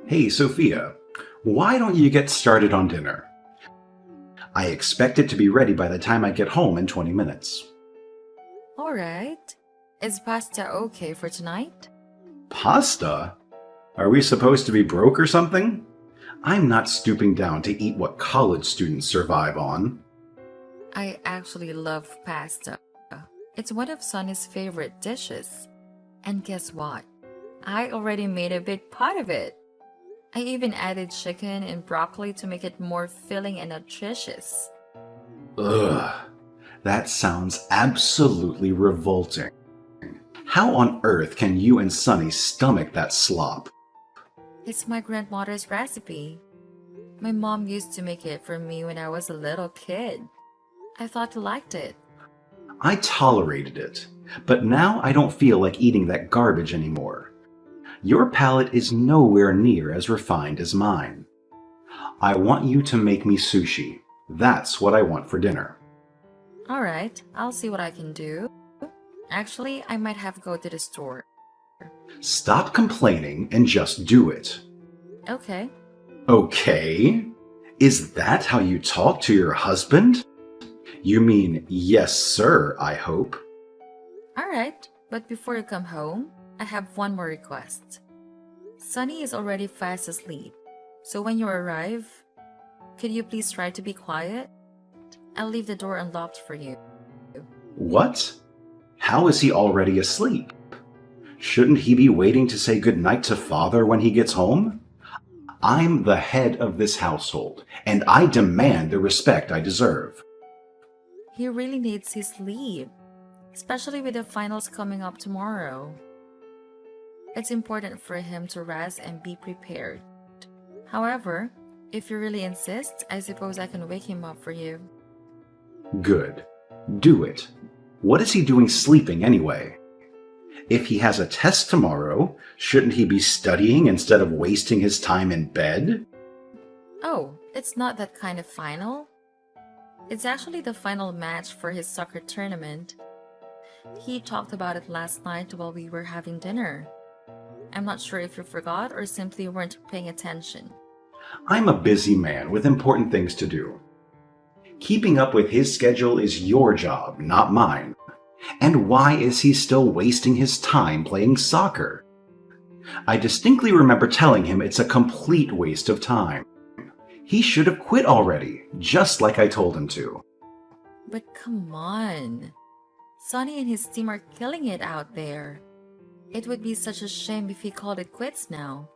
Hey, Sophia, why don't you get started on dinner? I expect it to be ready by the time I get home in 20 minutes. Alright. Is pasta okay for tonight? Pasta? Are we supposed to be broke or something? I'm not stooping down to eat what college students survive on. I actually love pasta. It's one of Sonny's favorite dishes. And guess what? I already made a big pot of it. I even added chicken and broccoli to make it more filling and nutritious. Ugh, that sounds absolutely revolting. How on earth can you and Sonny stomach that slop? It's my grandmother's recipe. My mom used to make it for me when I was a little kid. I thought you liked it. I tolerated it, but now I don't feel like eating that garbage anymore. Your palate is nowhere near as refined as mine. I want you to make me sushi. That's what I want for dinner. Alright, I'll see what I can do. Actually, I might have to go to the store. Stop complaining and just do it. Okay. Okay? Is that how you talk to your husband? You mean yes, sir, I hope. Alright, but before you come home, I have one more request. Sunny is already fast asleep, so when you arrive, could you please try to be quiet? I'll leave the door unlocked for you. What? How is he already asleep? Shouldn't he be waiting to say goodnight to father when he gets home? I'm the head of this household, and I demand the respect I deserve. He really needs his sleep, especially with the finals coming up tomorrow. It's important for him to rest and be prepared. However, if you really insist, I suppose I can wake him up for you. Good. Do it. What is he doing sleeping anyway? If he has a test tomorrow, shouldn't he be studying instead of wasting his time in bed? Oh, it's not that kind of final. It's actually the final match for his soccer tournament. He talked about it last night while we were having dinner. I'm not sure if you forgot or simply weren't paying attention. I'm a busy man with important things to do. Keeping up with his schedule is your job, not mine. And why is he still wasting his time playing soccer? I distinctly remember telling him it's a complete waste of time. He should have quit already, just like I told him to. But come on. Sonny and his team are killing it out there. It would be such a shame if he called it quits now.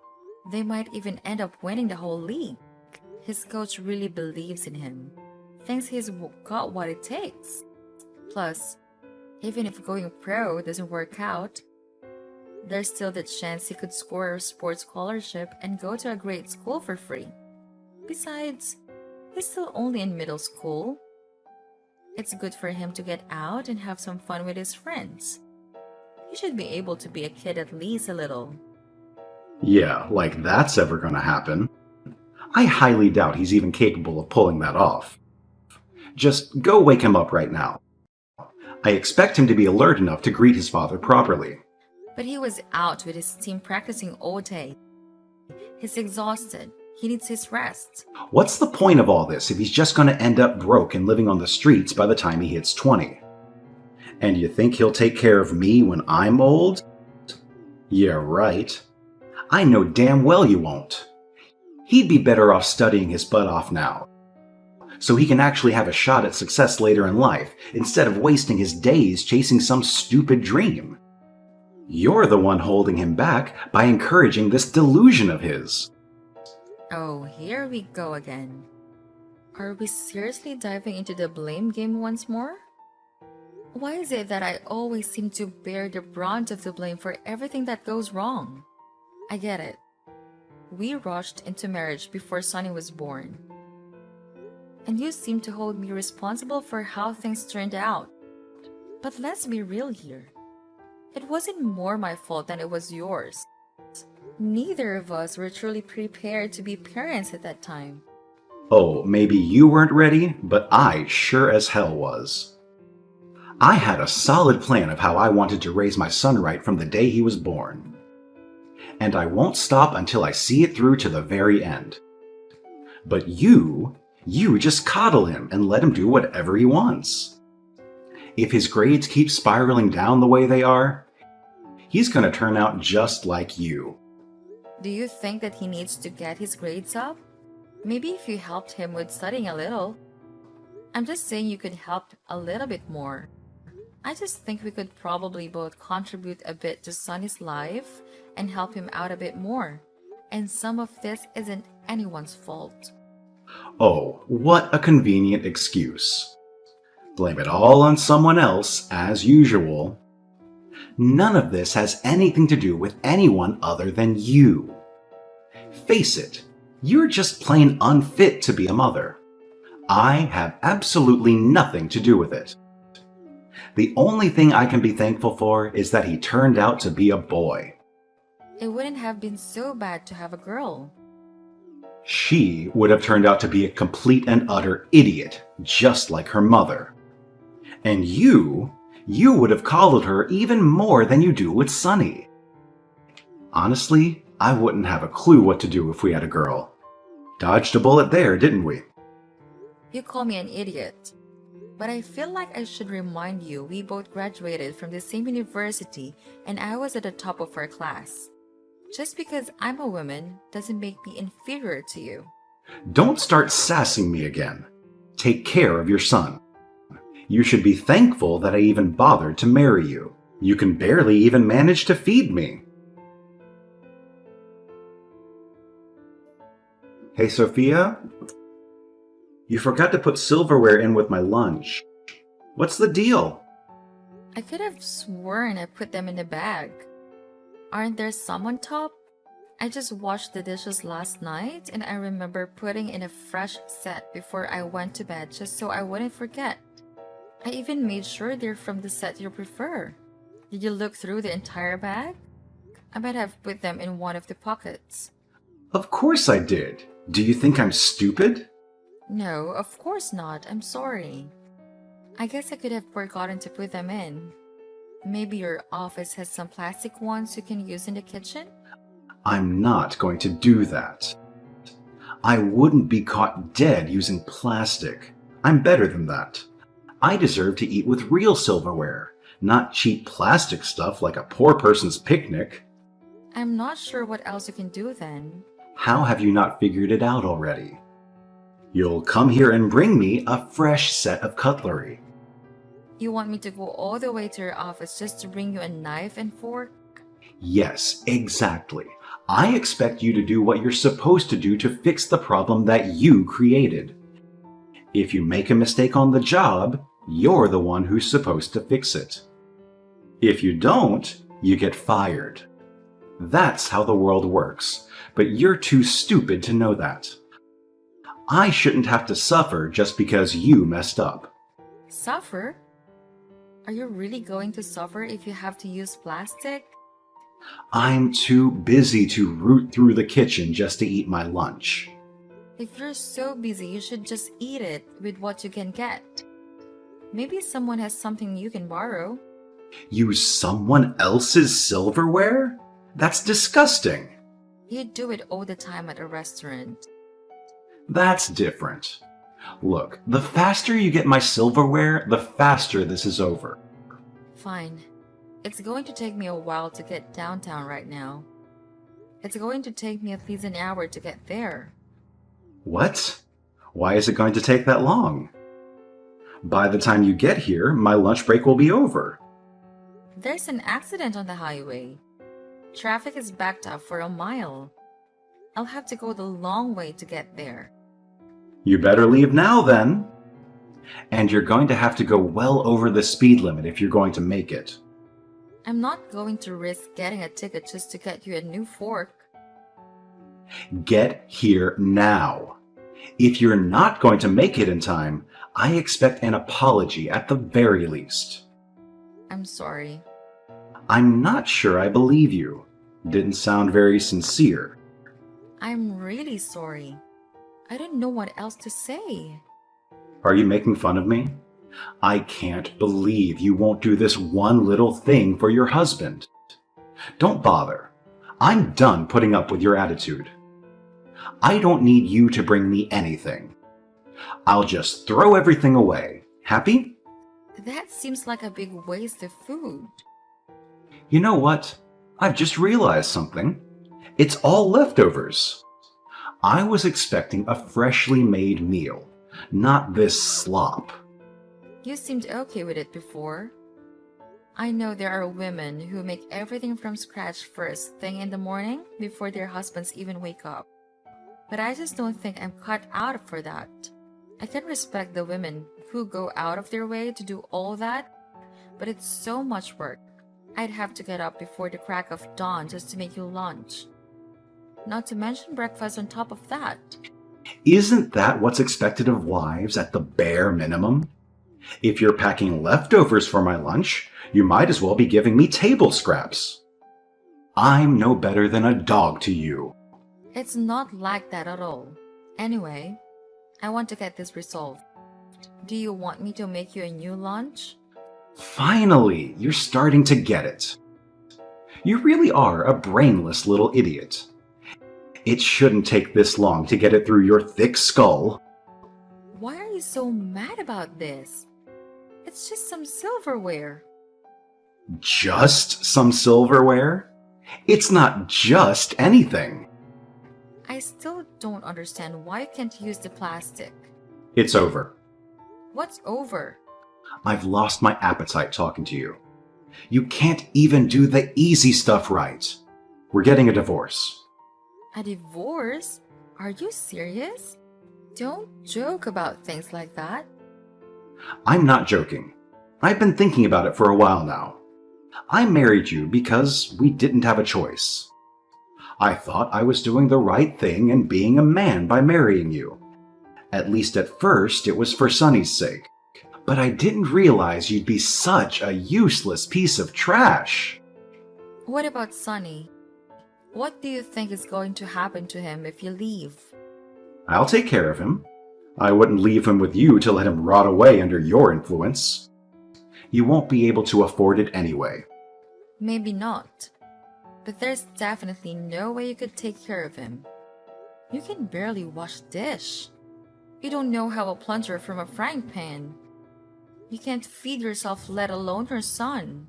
They might even end up winning the whole league. His coach really believes in him. Thinks he's got what it takes. Plus, even if going pro doesn't work out, there's still the chance he could score a sports scholarship and go to a great school for free. Besides, he's still only in middle school. It's good for him to get out and have some fun with his friends. He should be able to be a kid at least a little. Yeah, like that's ever gonna happen. I highly doubt he's even capable of pulling that off. Just go wake him up right now. I expect him to be alert enough to greet his father properly. But he was out with his team practicing all day. He's exhausted. He needs his rest. What's the point of all this if he's just gonna end up broke and living on the streets by the time he hits 20? And you think he'll take care of me when I'm old? Yeah, right. I know damn well you won't. He'd be better off studying his butt off now, so he can actually have a shot at success later in life, instead of wasting his days chasing some stupid dream. You're the one holding him back by encouraging this delusion of his. Oh, here we go again. Are we seriously diving into the blame game once more? Why is it that I always seem to bear the brunt of the blame for everything that goes wrong? I get it. We rushed into marriage before Sonny was born. And you seem to hold me responsible for how things turned out. But let's be real here. It wasn't more my fault than it was yours. Neither of us were truly prepared to be parents at that time. Oh, maybe you weren't ready, but I sure as hell was. I had a solid plan of how I wanted to raise my son right from the day he was born. and I won't stop until I see it through to the very end. But you just coddle him and let him do whatever he wants. If his grades keep spiraling down the way they are, he's going to turn out just like you. Do you think that he needs to get his grades up? Maybe if you helped him with studying a little. I'm just saying you could help a little bit more. I just think we could probably both contribute a bit to Sonny's life and help him out a bit more. And some of this isn't anyone's fault. Oh, what a convenient excuse. Blame it all on someone else, as usual. None of this has anything to do with anyone other than you. Face it, you're just plain unfit to be a mother. I have absolutely nothing to do with it. The only thing I can be thankful for is that he turned out to be a boy. It wouldn't have been so bad to have a girl. She would have turned out to be a complete and utter idiot, just like her mother. And you would have coddled her even more than you do with Sonny. Honestly, I wouldn't have a clue what to do if we had a girl. Dodged a bullet there, didn't we? You call me an idiot. But I feel like I should remind you we both graduated from the same university and I was at the top of our class. Just because I'm a woman doesn't make me inferior to you. Don't start sassing me again. Take care of your son. You should be thankful that I even bothered to marry you. You can barely even manage to feed me. Hey, Sophia? You forgot to put silverware in with my lunch. What's the deal? I could have sworn I put them in the bag. Aren't there some on top? I just washed the dishes last night and I remember putting in a fresh set before I went to bed just so I wouldn't forget. I even made sure they're from the set you prefer. Did you look through the entire bag? I might have put them in one of the pockets. Of course I did. Do you think I'm stupid? No, of course not. I'm sorry. I guess I could have forgotten to put them in. Maybe your office has some plastic ones you can use in the kitchen? I'm not going to do that. I wouldn't be caught dead using plastic. I'm better than that. I deserve to eat with real silverware, not cheap plastic stuff like a poor person's picnic. I'm not sure what else you can do then. How have you not figured it out already? You'll come here and bring me a fresh set of cutlery. You want me to go all the way to your office just to bring you a knife and fork? Yes, exactly. I expect you to do what you're supposed to do to fix the problem that you created. If you make a mistake on the job, you're the one who's supposed to fix it. If you don't, you get fired. That's how the world works, but you're too stupid to know that. I shouldn't have to suffer just because you messed up. Suffer? Are you really going to suffer if you have to use plastic? I'm too busy to root through the kitchen just to eat my lunch. If you're so busy, you should just eat it with what you can get. Maybe someone has something you can borrow. Use someone else's silverware? That's disgusting. You do it all the time at a restaurant. That's different. Look, the faster you get my silverware, the faster this is over. Fine. It's going to take me a while to get downtown right now. It's going to take me at least an hour to get there. What? Why is it going to take that long? By the time you get here, my lunch break will be over. There's an accident on the highway. Traffic is backed up for a mile. I'll have to go the long way to get there. You better leave now then. And you're going to have to go well over the speed limit if you're going to make it. I'm not going to risk getting a ticket just to get you a new fork. Get here now. If you're not going to make it in time, I expect an apology at the very least. I'm sorry. I'm not sure I believe you. Didn't sound very sincere. I'm really sorry. I don't know what else to say. Are you making fun of me? I can't believe you won't do this one little thing for your husband. Don't bother. I'm done putting up with your attitude. I don't need you to bring me anything. I'll just throw everything away. Happy? That seems like a big waste of food. You know what? I've just realized something. It's all leftovers. I was expecting a freshly made meal, not this slop. You seemed okay with it before. I know there are women who make everything from scratch first thing in the morning before their husbands even wake up. But I just don't think I'm cut out for that. I can respect the women who go out of their way to do all that, but it's so much work. I'd have to get up before the crack of dawn just to make you lunch. Not to mention breakfast on top of that. Isn't that what's expected of wives at the bare minimum? If you're packing leftovers for my lunch, you might as well be giving me table scraps. I'm no better than a dog to you. It's not like that at all. Anyway, I want to get this resolved. Do you want me to make you a new lunch? Finally, you're starting to get it. You really are a brainless little idiot. It shouldn't take this long to get it through your thick skull. Why are you so mad about this? It's just some silverware. Just some silverware? It's not just anything. I still don't understand why you can't use the plastic. It's over. What's over? I've lost my appetite talking to you. You can't even do the easy stuff right. We're getting a divorce. A divorce? Are you serious? Don't joke about things like that. I'm not joking. I've been thinking about it for a while now. I married you because we didn't have a choice. I thought I was doing the right thing and being a man by marrying you. At least at first it was for Sunny's sake. But I didn't realize you'd be such a useless piece of trash. What about Sunny? What do you think is going to happen to him if you leave? I'll take care of him. I wouldn't leave him with you to let him rot away under your influence. You won't be able to afford it anyway. Maybe not. But there's definitely no way you could take care of him. You can barely wash dish. You don't know how a plunger from a frying pan. You can't feed yourself, let alone her son.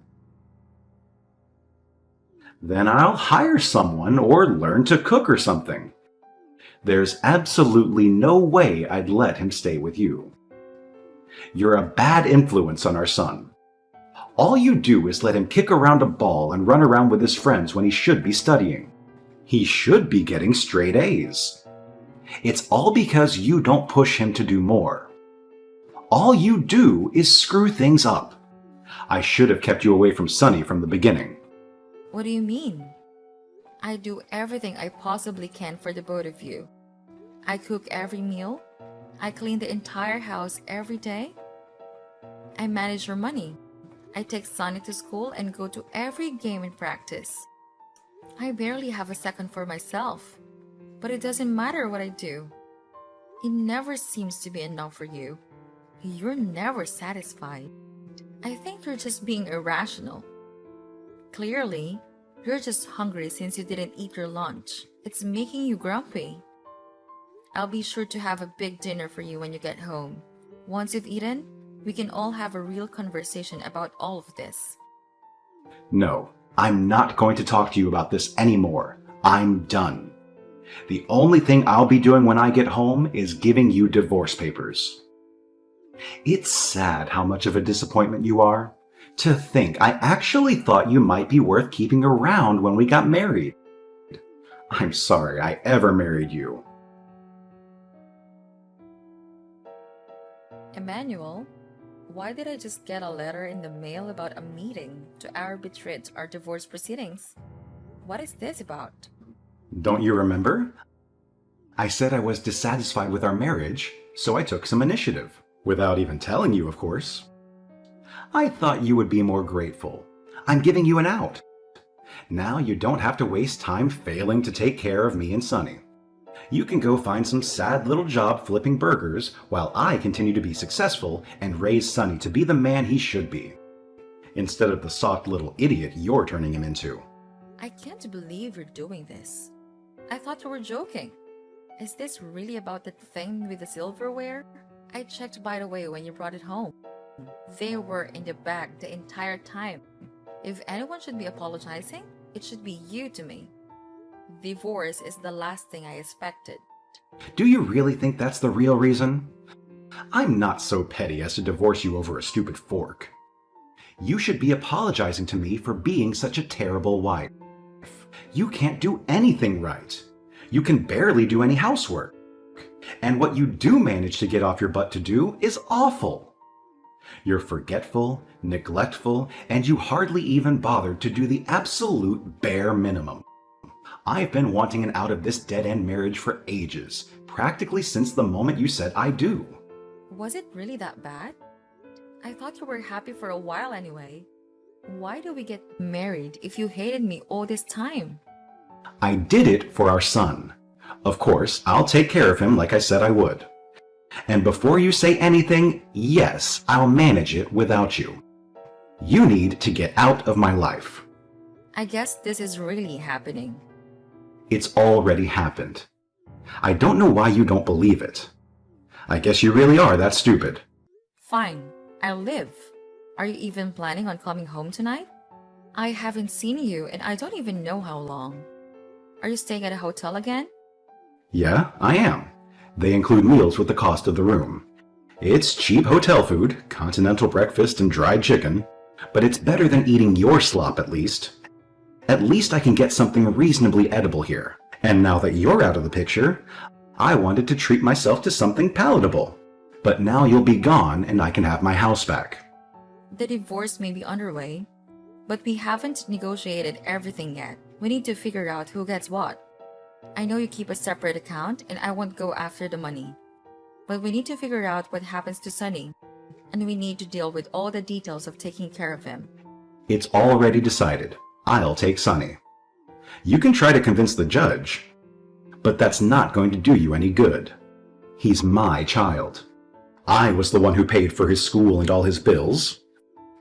Then I'll hire someone or learn to cook or something. There's absolutely no way I'd let him stay with you. You're a bad influence on our son. All you do is let him kick around a ball and run around with his friends when he should be studying. He should be getting straight A's. It's all because you don't push him to do more. All you do is screw things up. I should have kept you away from Sunny from the beginning. What do you mean? I do everything I possibly can for the both of you. I cook every meal. I clean the entire house every day. I manage your money. I take Sunny to school and go to every game and practice. I barely have a second for myself. But it doesn't matter what I do. It never seems to be enough for you. You're never satisfied. I think you're just being irrational. Clearly, you're just hungry since you didn't eat your lunch. It's making you grumpy. I'll be sure to have a big dinner for you when you get home. Once you've eaten, we can all have a real conversation about all of this. No, I'm not going to talk to you about this anymore. I'm done. The only thing I'll be doing when I get home is giving you divorce papers. It's sad how much of a disappointment you are. To think I actually thought you might be worth keeping around when we got married. I'm sorry I ever married you. Emmanuel, why did I just get a letter in the mail about a meeting to arbitrate our divorce proceedings? What is this about? Don't you remember? I said I was dissatisfied with our marriage, so I took some initiative. Without even telling you, of course. I thought you would be more grateful. I'm giving you an out. Now you don't have to waste time failing to take care of me and Sunny. You can go find some sad little job flipping burgers while I continue to be successful and raise Sunny to be the man he should be, instead of the soft little idiot you're turning him into. I can't believe you're doing this. I thought you were joking. Is this really about that thing with the silverware? I checked by the way when you brought it home. They were in the bag the entire time. If anyone should be apologizing, it should be you to me. Divorce is the last thing I expected. Do you really think that's the real reason? I'm not so petty as to divorce you over a stupid fork. You should be apologizing to me for being such a terrible wife. You can't do anything right. You can barely do any housework. And what you do manage to get off your butt to do is awful. You're forgetful, neglectful, and you hardly even bothered to do the absolute bare minimum. I've been wanting an out of this dead-end marriage for ages, practically since the moment you said I do. Was it really that bad? I thought you were happy for a while anyway. Why do we get married if you hated me all this time? I did it for our son. Of course, I'll take care of him like I said I would. And before you say anything, yes, I'll manage it without you. You need to get out of my life. I guess this is really happening. It's already happened. I don't know why you don't believe it. I guess you really are that stupid. Fine, I'll live. Are you even planning on coming home tonight? I haven't seen you and I don't even know how long. Are you staying at a hotel again? Yeah, I am. They include meals with the cost of the room. It's cheap hotel food, continental breakfast and dried chicken, but it's better than eating your slop at least. At least I can get something reasonably edible here. And now that you're out of the picture, I wanted to treat myself to something palatable. But now you'll be gone and I can have my house back. The divorce may be underway, but we haven't negotiated everything yet. We need to figure out who gets what. I know you keep a separate account and I won't go after the money. But we need to figure out what happens to Sonny. And we need to deal with all the details of taking care of him. It's already decided. I'll take Sonny. You can try to convince the judge, but that's not going to do you any good. He's my child. I was the one who paid for his school and all his bills.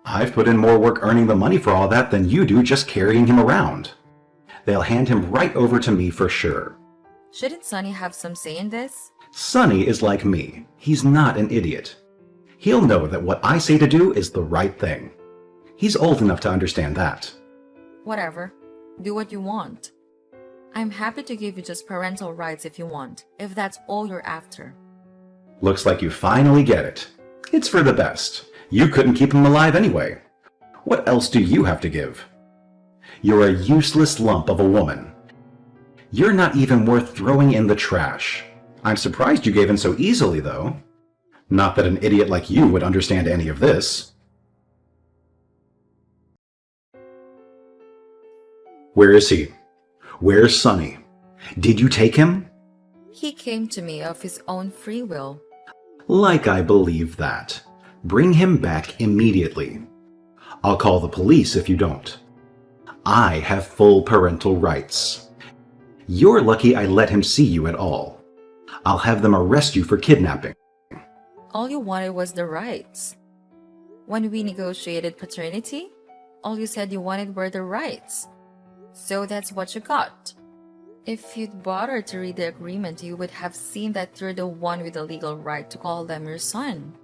I've put in more work earning the money for all that than you do just carrying him around. They'll hand him right over to me for sure. Shouldn't Sonny have some say in this? Sonny is like me. He's not an idiot. He'll know that what I say to do is the right thing. He's old enough to understand that. Whatever. Do what you want. I'm happy to give you just parental rights if you want, if that's all you're after. Looks like you finally get it. It's for the best. You couldn't keep him alive anyway. What else do you have to give? You're a useless lump of a woman. You're not even worth throwing in the trash. I'm surprised you gave in so easily, though. Not that an idiot like you would understand any of this. Where is he? Where's Sonny? Did you take him? He came to me of his own free will. Like I believe that. Bring him back immediately. I'll call the police if you don't. I have full parental rights. You're lucky I let him see you at all. I'll have them arrest you for kidnapping. All you wanted was the rights. When we negotiated paternity, all you said you wanted were the rights. So that's what you got. If you'd bothered to read the agreement, you would have seen that you're the one with the legal right to call them your son.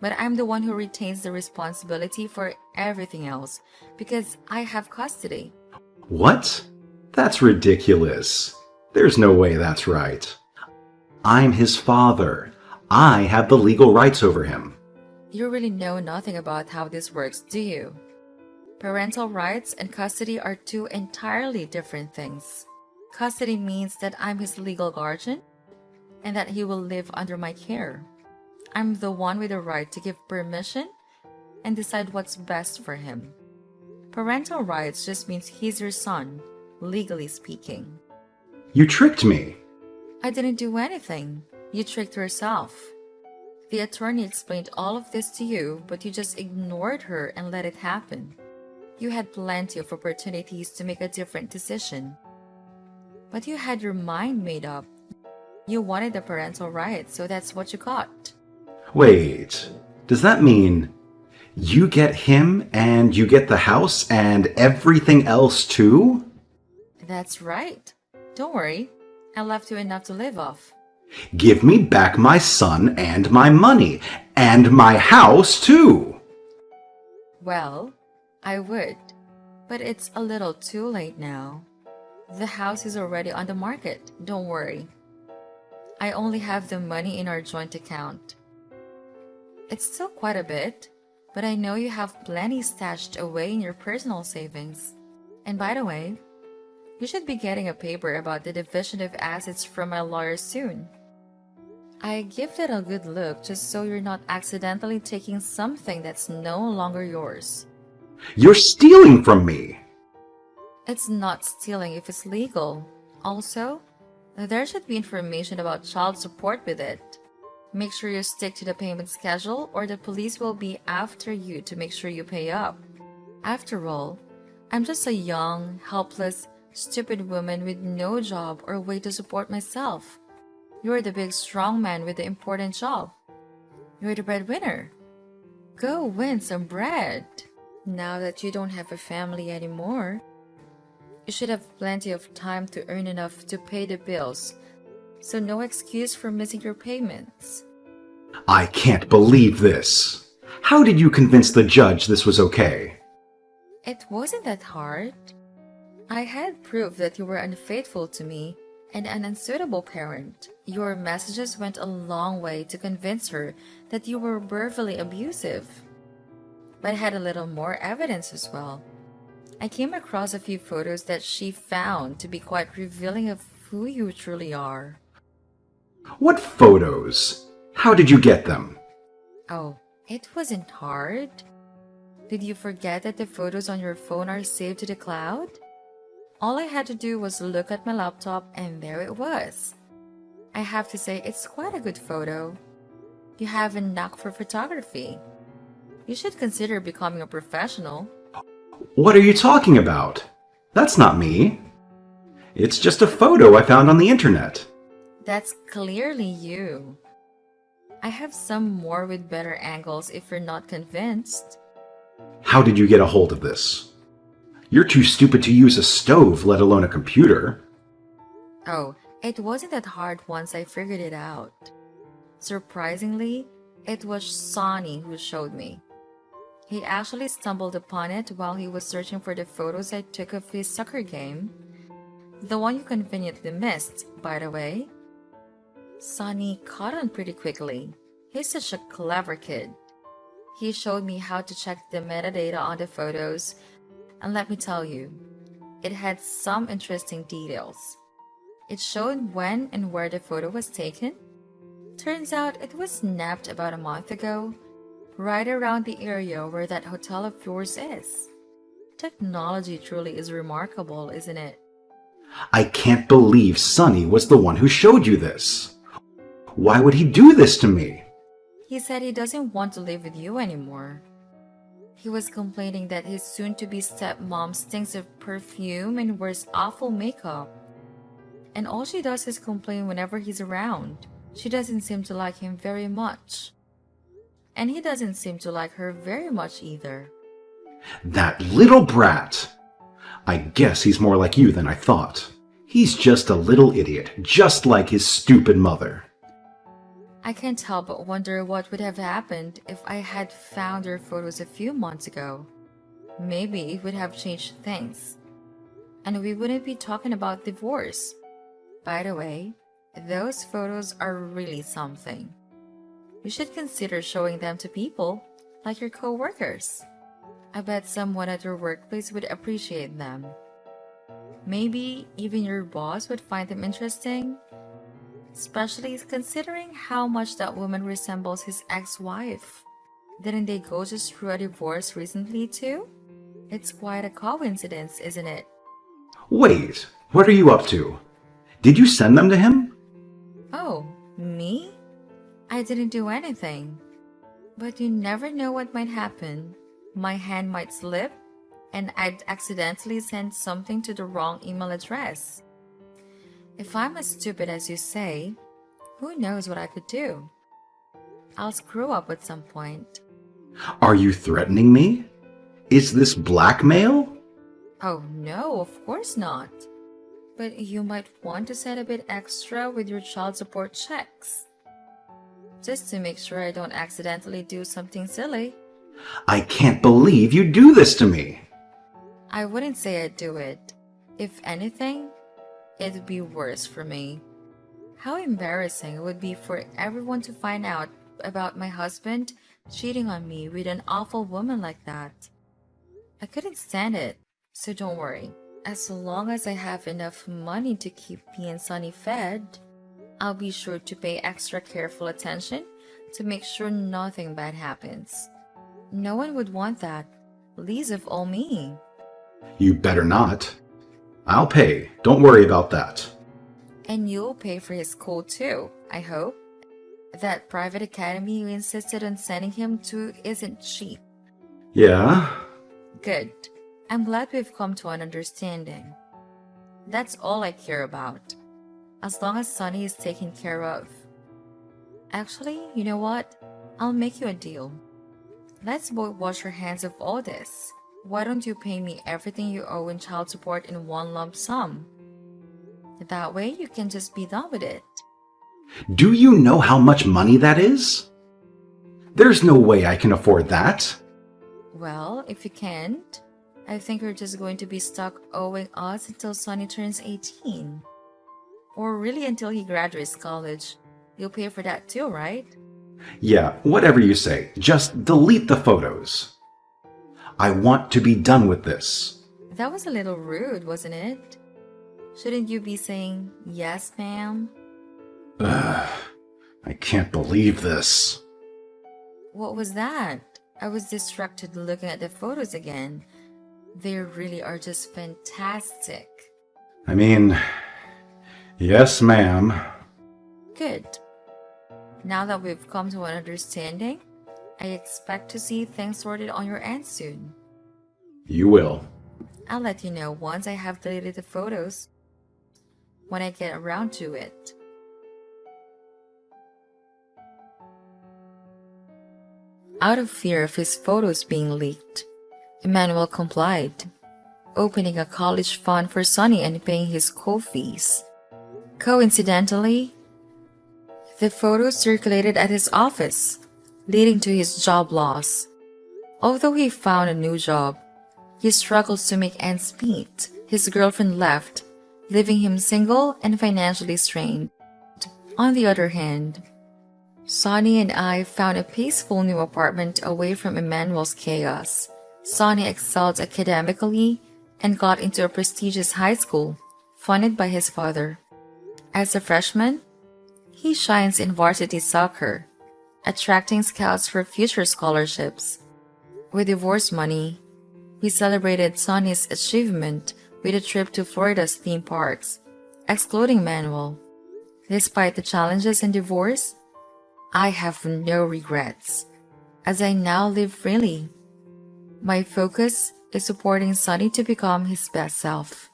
But I'm the one who retains the responsibility for everything else because I have custody. What? That's ridiculous. There's no way that's right. I'm his father. I have the legal rights over him. You really know nothing about how this works, do you? Parental rights and custody are two entirely different things. Custody means that I'm his legal guardian and that he will live under my care. I'm the one with the right to give permission and decide what's best for him. Parental rights just means he's your son, legally speaking. You tricked me. I didn't do anything. You tricked yourself. The attorney explained all of this to you, but you just ignored her and let it happen. You had plenty of opportunities to make a different decision. But you had your mind made up. You wanted the parental rights, so that's what you got. Wait, does that mean you get him and you get the house and everything else too? That's right. Don't worry, I left you enough to live off. Give me back my son and my money, and my house too. Well, I would, but it's a little too late now. The house is already on the market, don't worry. I only have the money in our joint account. It's still quite a bit, but I know you have plenty stashed away in your personal savings. And by the way, you should be getting a paper about the division of assets from my lawyer soon. I give it a good look just so you're not accidentally taking something that's no longer yours. You're stealing from me. It's not stealing if it's legal. Also, there should be information about child support with it. Make sure you stick to the payment schedule or the police will be after you to make sure you pay up. After all, I'm just a young, helpless, stupid woman with no job or way to support myself. You're the big strong man with the important job. You're the breadwinner. Go win some bread. Now that you don't have a family anymore, you should have plenty of time to earn enough to pay the bills, so no excuse for missing your payments. I can't believe this. How did you convince the judge this was okay? It wasn't that hard. I had proof that you were unfaithful to me and an unsuitable parent. Your messages went a long way to convince her that you were verbally abusive. But I had a little more evidence as well. I came across a few photos that she found to be quite revealing of who you truly are. What photos? How did you get them? Oh, it wasn't hard. Did you forget that the photos on your phone are saved to the cloud? All I had to do was look at my laptop and there it was. I have to say it's quite a good photo. You have a knack for photography. You should consider becoming a professional. What are you talking about? That's not me. It's just a photo I found on the internet. That's clearly you. I have some more with better angles if you're not convinced. How did you get a hold of this? You're too stupid to use a stove, let alone a computer. Oh, it wasn't that hard once I figured it out. Surprisingly, it was Sonny who showed me. He actually stumbled upon it while he was searching for the photos I took of his soccer game. The one you conveniently missed, by the way. Sonny caught on pretty quickly. He's such a clever kid. He showed me how to check the metadata on the photos, and let me tell you, it had some interesting details. It showed when and where the photo was taken. Turns out it was snapped about a month ago, right around the area where that hotel of yours is. Technology truly is remarkable, isn't it? I can't believe Sonny was the one who showed you this. Why would he do this to me? He said he doesn't want to live with you anymore. He was complaining that his soon-to-be stepmom stinks of perfume and wears awful makeup. And all she does is complain whenever he's around. She doesn't seem to like him very much. And he doesn't seem to like her very much either. That little brat! I guess he's more like you than I thought. He's just a little idiot, just like his stupid mother. I can't help but wonder what would have happened if I had found your photos a few months ago. Maybe it would have changed things. And we wouldn't be talking about divorce. By the way, those photos are really something. You should consider showing them to people, like your co-workers. I bet someone at your workplace would appreciate them. Maybe even your boss would find them interesting, especially considering how much that woman resembles his ex-wife. Didn't they go just through a divorce recently too? It's quite a coincidence, isn't it? Wait, what are you up to? Did you send them to him? Oh, me? I didn't do anything. But you never know what might happen. My hand might slip, and I'd accidentally send something to the wrong email address. If I'm as stupid as you say, who knows what I could do? I'll screw up at some point. Are you threatening me? Is this blackmail? Oh no, of course not. But you might want to set a bit extra with your child support checks. Just to make sure I don't accidentally do something silly. I can't believe you do this to me. I wouldn't say I'd do it. If anything, it'd be worse for me. How embarrassing it would be for everyone to find out about my husband cheating on me with an awful woman like that. I couldn't stand it, so don't worry. As long as I have enough money to keep me and Sonny fed, I'll be sure to pay extra careful attention to make sure nothing bad happens. No one would want that, least of all me. You better not. I'll pay. Don't worry about that. And you'll pay for his school too, I hope. That private academy you insisted on sending him to isn't cheap. Yeah? Good. I'm glad we've come to an understanding. That's all I care about. As long as Sonny is taken care of. Actually, you know what? I'll make you a deal. Let's both wash our hands of all this. Why don't you pay me everything you owe in child support in one lump sum? That way you can just be done with it. Do you know how much money that is? There's no way I can afford that. Well, if you can't, I think you're just going to be stuck owing us until Sonny turns 18. Or really until he graduates college. You'll pay for that too, right? Yeah, whatever you say. Just delete the photos. I want to be done with this. That was a little rude, wasn't it? Shouldn't you be saying, yes, ma'am? Ugh, I can't believe this. What was that? I was distracted looking at the photos again. They really are just fantastic. I mean, yes, ma'am. Good. Now that we've come to an understanding, I expect to see things sorted on your end soon. You will. I'll let you know once I have deleted the photos. When I get around to it. Out of fear of his photos being leaked, Emmanuel complied, opening a college fund for Sonny and paying his school fees. Coincidentally, the photos circulated at his office, leading to his job loss. Although he found a new job, he struggles to make ends meet. His girlfriend left, leaving him single and financially strained. On the other hand, Sonny and I found a peaceful new apartment away from Emmanuel's chaos. Sonny excelled academically and got into a prestigious high school, funded by his father. As a freshman, he shines in varsity soccer, attracting scouts for future scholarships. With divorce money, we celebrated Sonny's achievement with a trip to Florida's theme parks, excluding Manuel. Despite the challenges in divorce, I have no regrets, as I now live freely. My focus is supporting Sonny to become his best self.